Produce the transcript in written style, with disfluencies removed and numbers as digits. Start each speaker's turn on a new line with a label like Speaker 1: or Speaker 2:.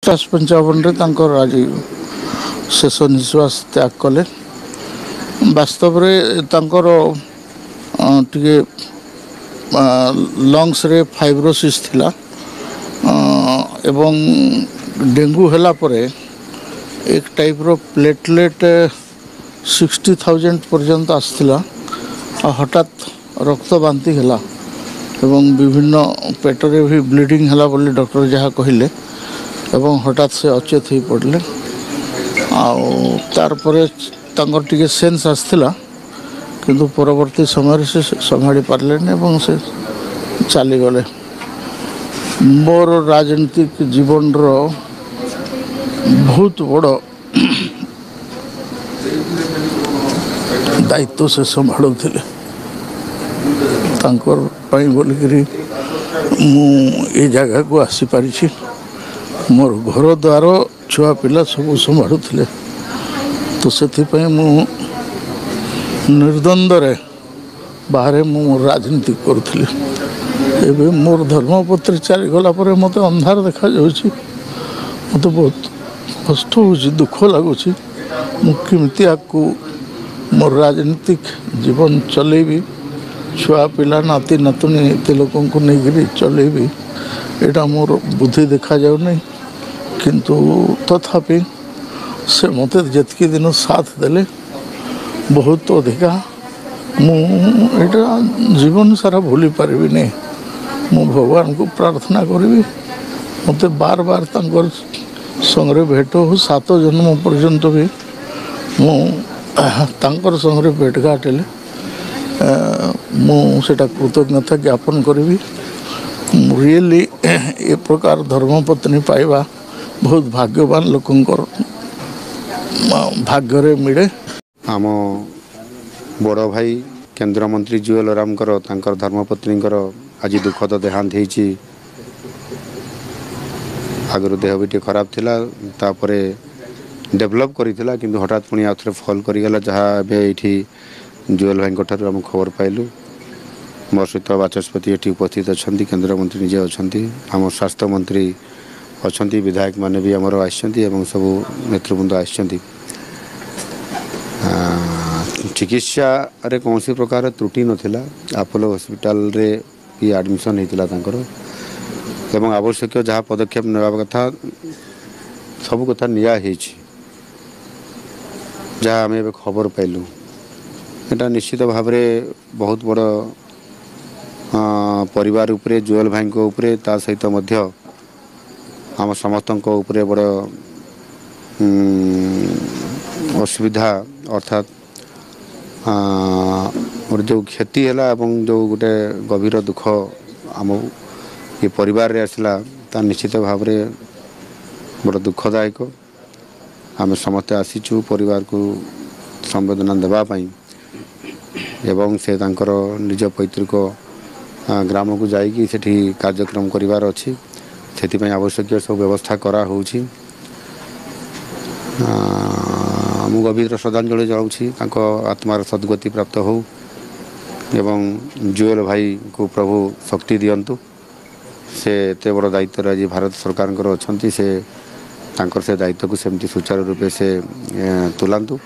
Speaker 1: 50-55 आज शेष निश्वास त्याग कले। वास्तव टे लंग्स रे फाइब्रोसिस थिला एवं डेंगू हैला परे एक टाइप रो प्लेटलेट 60,000 पर्यंत आसला। हठात रक्त बांति हैला एवं विभिन्न पेटरे भी ब्लीडिंग हैला बोली डॉक्टर जहाँ कहले एवं हठात से अचेत हो पड़े। तार परे तांकर टिके सेंस आसला किंतु परवर्ती समय से संभाली पारले एवं से चली गले। मोर राजनीतिक जीवन रो बहुत बड़ दायित्व से संभालुले बोलिक ये जगह को आसी पारी। मोर घर द्वार छुआ पिला सब संभालुले तो से निर्द्वंद्व बाहर मु राजनीति करुली। एवं मोर धर्मपत्री चलीगला मत अंधार देखा मत बहुत कष्ट हो दुख लगुच। मुझे आपको मोर राजनीतिक जीवन चलेबी छुआ पिला नाती नातुणी एत लोक नहीं चलेबी यहाँ मोर बुद्धि देखा जाऊ नहीं किंतु तथापि से मत जितकी दिन साथ देले बहुत अधिका मुझा जीवन सारा भूली पारि नहीं। मु भगवान को प्रार्थना करी मत बार बार संगे भेट हो 7 जन्म पर्यंत भी मुझर संगे भेटघाट हेले मुझा कृतज्ञता ज्ञापन करी। रियली ए प्रकार धर्मपत्नी पाइबा बहुत भाग्यवान लोकंकर भाग्य मिले।
Speaker 2: आम बड़ भाई केंद्र मंत्री जुएल ओरामकर तांकर धर्मपत्नी आज दुखद देहांत होती। आगु देह भी खराब थिला तापरे डेभलप करिथिला किंतु हठात पुणी आउ थे फल करिगला जहाँ एठी जुएल भाई आम खबर पाइलु। मोर सहित बाचस्पति ये उपस्थित अच्छा केंद्र मंत्री निजे अच्छा आम स्वास्थ्य मंत्री अच्छा विधायक माने भी आमर आसं सब नेतृवृंद आसं। चिकित्सा रे कौन सी प्रकार त्रुटि नथिला। अपोलो हॉस्पिटल रे भी एडमिशन होता एवं आवश्यक जहाँ पदक्षेप नेबा कथा सब कथा निया जहाँ आम ए खबर पाइलु। एटा निश्चित भाव बहुत बड़ परिवार उपरे जुएल भाई उपरे ता सहित मध्य आम समस्त उपरे बड़ असुविधा अर्थात और जो क्षति है जो गोटे गभीर दुख आम ये परिवार रे आसला ता निश्चित भाव बड़ा दुखदायक। आम समस्ते आसीचु परिवार को संवेदना देवाई एवं से तांकर निज पैतृक ग्राम को जाइकी सेठी कार्यक्रम करिवार अछि से आवश्यक सब व्यवस्था करा होउछि। मु गभीर श्रद्धांजलि जाऊँगी आत्मार सद्गति प्राप्त हो एवं जुएल भाई को प्रभु शक्ति दियंतु। से एत बड़ दायित्व आज भारत सरकार अच्छा से दायित्व को सेमती सुचारू रूपे से तुलांतु।